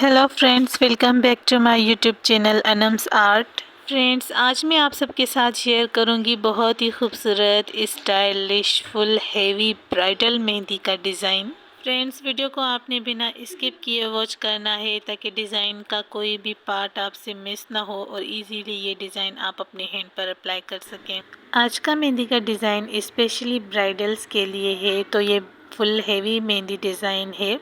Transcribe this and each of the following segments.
Hello friends, welcome back to my YouTube channel ANUM'S art. Friends, आज मैं आप सबके साथ शेयर करूंगी बहुत ही खूबसूरत stylish full heavy bridal mehndi का डिज़ाइन। फ्रेंड्स, वीडियो को आपने बिना स्किप किए वॉच करना है ताकि डिज़ाइन का कोई भी पार्ट आपसे मिस ना हो और इजीली ये डिज़ाइन आप अपने हैंड पर अप्लाई कर सकें। आज का मेहंदी का डिज़ाइन स्पेशली ब्राइडल्स के लिए है, तो ये फुल हेवी मेहंदी डिज़ाइन है।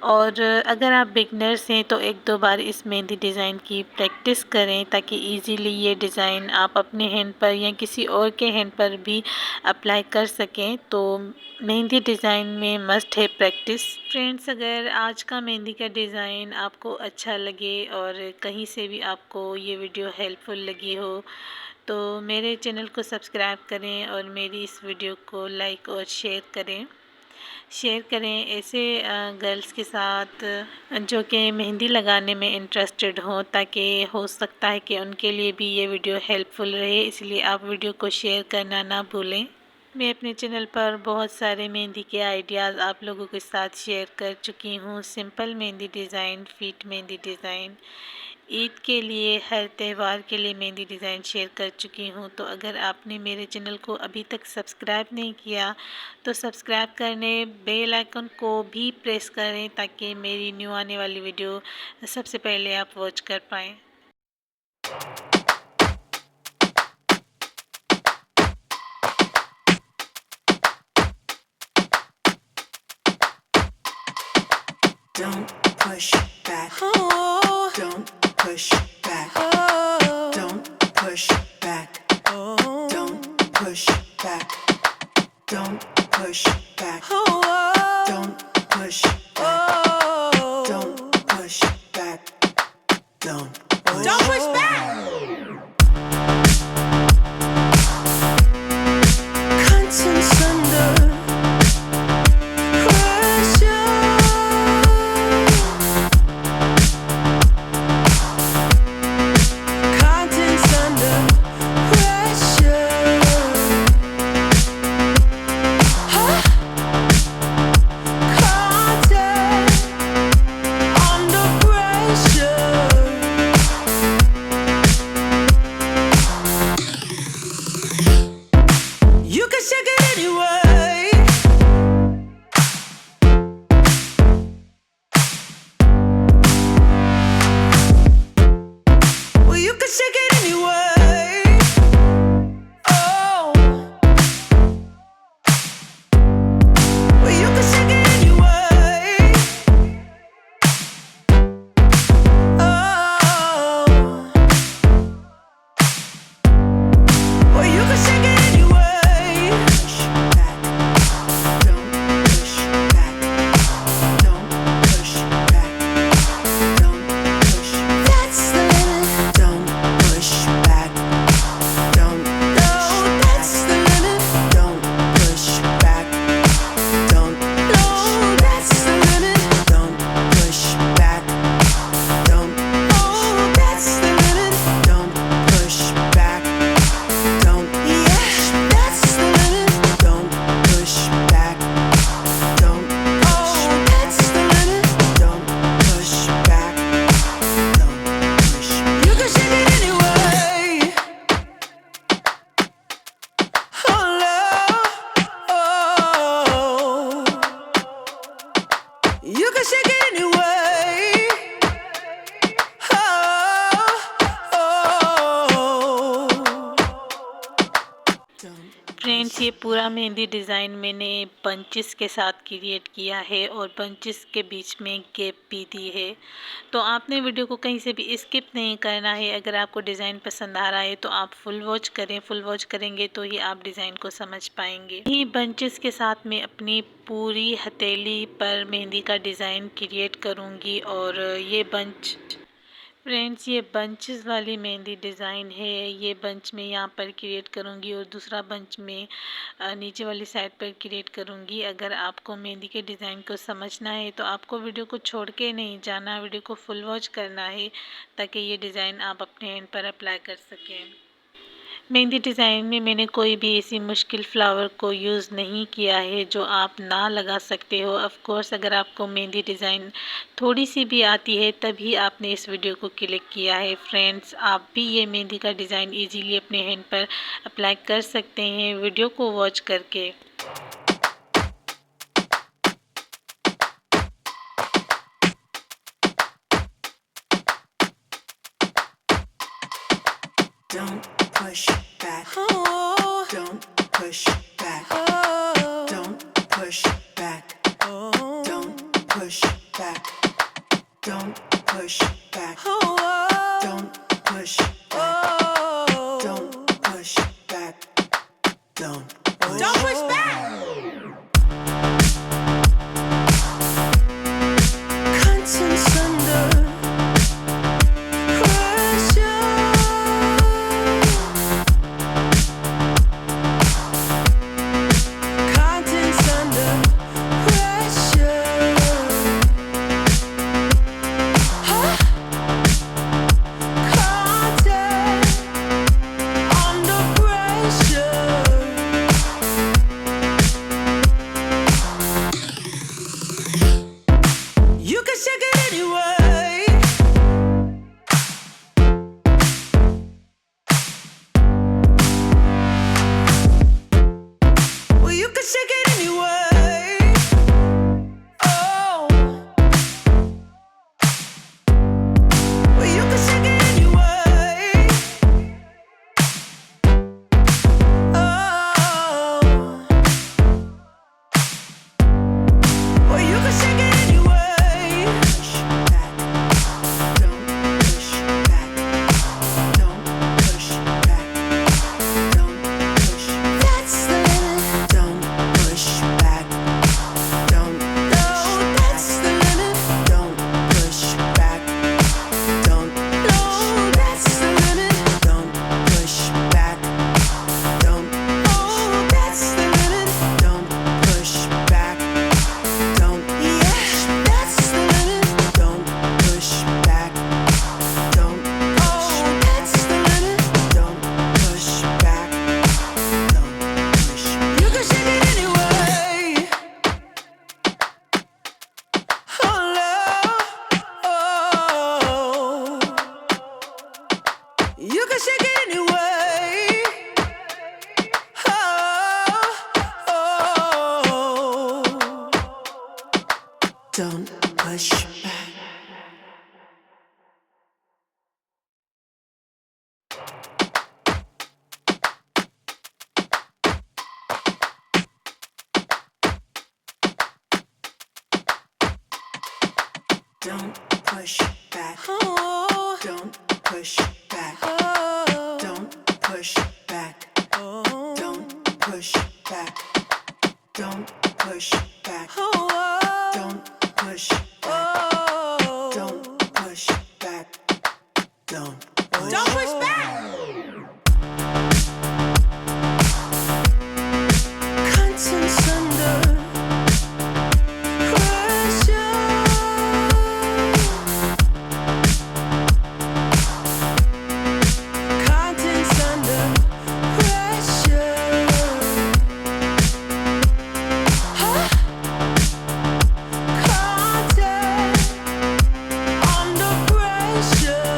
और अगर आप बिगनर्स हैं तो एक दो बार इस मेहंदी डिज़ाइन की प्रैक्टिस करें ताकि इजीली ये डिज़ाइन आप अपने हैंड पर या किसी और के हैंड पर भी अप्लाई कर सकें। तो मेहंदी डिज़ाइन में मस्ट है प्रैक्टिस। फ्रेंड्स, अगर आज का मेहंदी का डिज़ाइन आपको अच्छा लगे और कहीं से भी आपको ये वीडियो हेल्पफुल लगी हो तो मेरे चैनल को सब्सक्राइब करें और मेरी इस वीडियो को लाइक और शेयर करें ऐसे गर्ल्स के साथ जो कि मेहंदी लगाने में इंटरेस्टेड हो, ताकि हो सकता है कि उनके लिए भी ये वीडियो हेल्पफुल रहे। इसलिए आप वीडियो को शेयर करना ना भूलें। मैं अपने चैनल पर बहुत सारे मेहंदी के आइडियाज़ आप लोगों के साथ शेयर कर चुकी हूँ। Simple mehndi design, feet mehndi design, Eid के लिए, हर त्यौहार के लिए मेहंदी डिज़ाइन शेयर कर चुकी हूँ। तो अगर आपने मेरे चैनल को अभी तक सब्सक्राइब नहीं किया तो सब्सक्राइब करने बेल आइकन को भी प्रेस करें ताकि मेरी न्यू आने वाली वीडियो सबसे पहले आप वॉच कर पाएँ। Don't push back. Oh. Don't push back. Oh. Don't push back. Oh. Don't push back. Don't push back. Oh. Don't push back. Oh. Don't push back. Don't push back. Conscience under friends, ये पूरा mehndi design मैंने bunches के साथ create किया है और bunches के बीच में गैप भी दी है। तो आपने वीडियो को कहीं से भी स्किप नहीं करना है। अगर आपको डिज़ाइन पसंद आ रहा है तो आप फुल वॉच करें। फुल वॉच करेंगे तो ही आप डिज़ाइन को समझ पाएंगे। ये बंचेस के साथ मैं अपनी पूरी हथेली पर मेहंदी का डिज़ाइन क्रिएट करूँगी। और ये बंच फ्रेंड्स, ये बंचेस वाली मेहंदी डिज़ाइन है। ये बंच में यहाँ पर क्रिएट करूँगी और दूसरा बंच में नीचे वाली साइड पर क्रिएट करूँगी। अगर आपको मेहंदी के डिज़ाइन को समझना है तो आपको वीडियो को छोड़ के नहीं जाना, वीडियो को फुल वॉच करना है ताकि ये डिज़ाइन आप अपने हैंड पर अप्लाई कर सकें। मेहंदी डिज़ाइन में मैंने कोई भी ऐसी मुश्किल फ्लावर को यूज़ नहीं किया है जो आप ना लगा सकते हो। ऑफ कोर्स अगर आपको मेहंदी डिज़ाइन थोड़ी सी भी आती है तभी आपने इस वीडियो को क्लिक किया है। फ्रेंड्स, आप भी ये मेहंदी का डिज़ाइन इजीली अपने हैंड पर अप्लाई कर सकते हैं वीडियो को वॉच करके। Don't push back. Oh. Don't push back. Oh. Don't push back. Oh. Don't push back. Don't push back. Oh. Don't push back. Oh. Don't push back. Don't push back. Contents under pressure. Contents under pressure. Huh? Content under pressure. You can shake it anyway. Well, you can shake it anyway. Oh. Well, you can shake it anyway. Oh. Well, you can shake it anyway. Push back. Don't push back. Don't push back. Don't push. That's the limit. Don't push back. Don't. No, that's the limit. Don't push back. Don't. No, that's the limit. Don't push back. Don't. Oh, that's the limit. Don't push back. Don't. Yeah, that's the limit. Don't push back. Don't. Oh, that's the limit. Don't push back. Don't push. You can shake it anyway. Oh, love. Oh. You can shake it anyway. Oh. Don't push back. Don't push back. Oh. Don't push back. Oh. Don't push back. Oh. Don't push back. Don't push back. Oh. Don't push back. Oh. Don't push back. Don't push back. Contents under pressure. Contents under pressure. Huh? Content under pressure.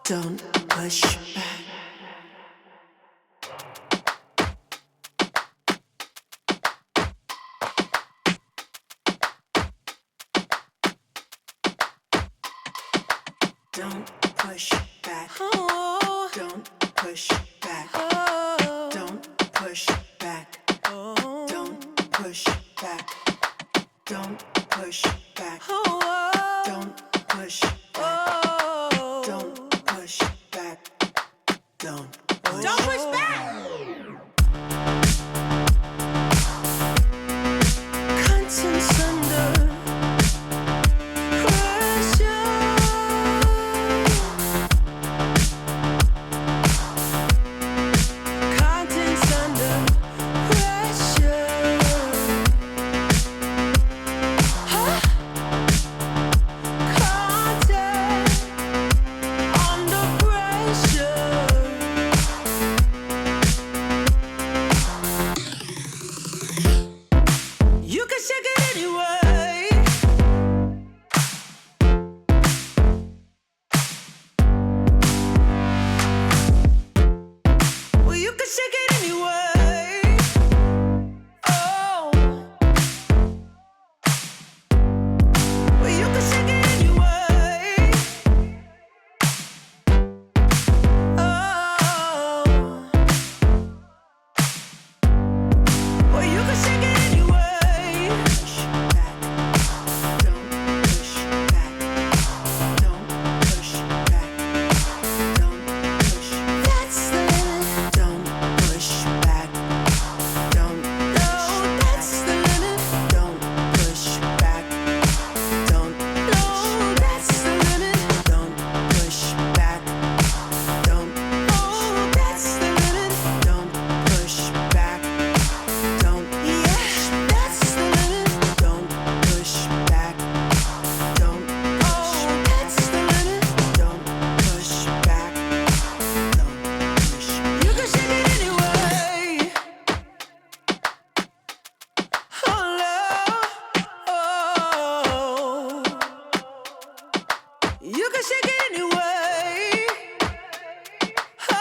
Don't push back. Don't push back. Oh. Don't push back. Oh. Don't push back. Oh. Don't push back. Don't push back. Oh. Don't push back. Oh. Don't push back. Don't push back. Contents under pressure. Contents under pressure. Huh? Content under pressure. You can shake it anyway. Well, you can shake it anyway. Oh. Well, you can shake it anyway. Oh. Well, you can shake it anyway. Push back. Don't push back. Don't push back. Don't push. That's the limit. Don't push back. Don't. No, that's the limit. Don't push back. Don't. No, that's the limit. Don't push back. Don't. Oh, that's the limit. Don't push back. Don't. Yeah, that's the limit. Don't push back. Don't. Oh, that's the limit. Don't push back. Don't push. You can shake it anyway. Oh, love. Oh. You can shake it anyway. Oh.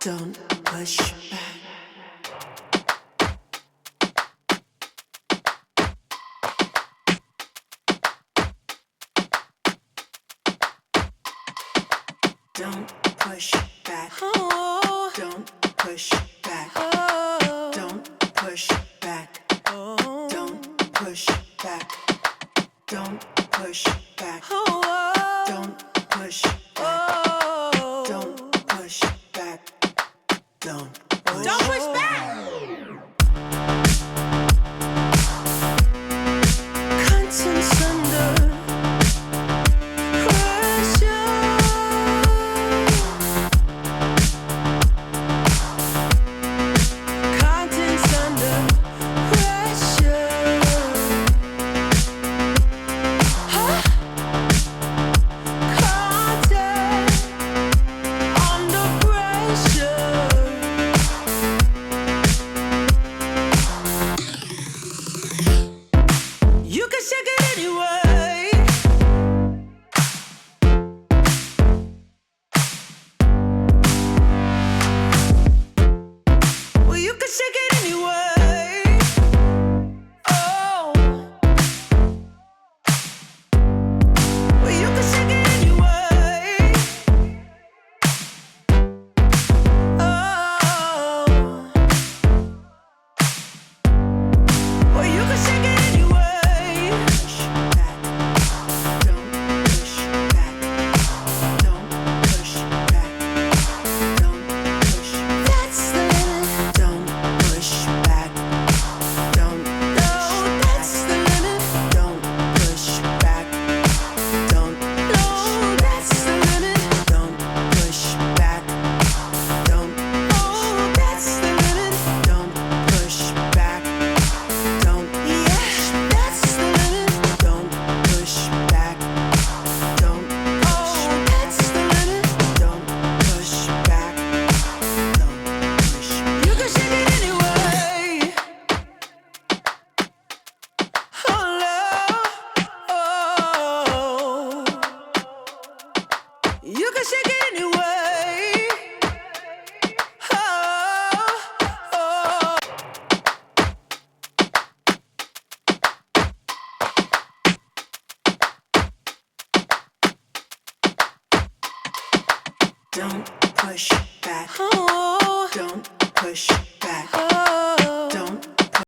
Don't push back. Don't push back. Oh. Don't push back. Oh. Don't push back. Oh. Don't push back. Don't push back. Oh. Don't push back. Oh. Don't push back. Don't push back. Contents under pressure. Contents under pressure. Huh? Content under pressure. You can shake it anyway. Well, you can shake it anyway. Oh. Well, you can shake it anyway. Oh. Well, you can shake it anyway. Push back. Don't push back. Oh. Don't push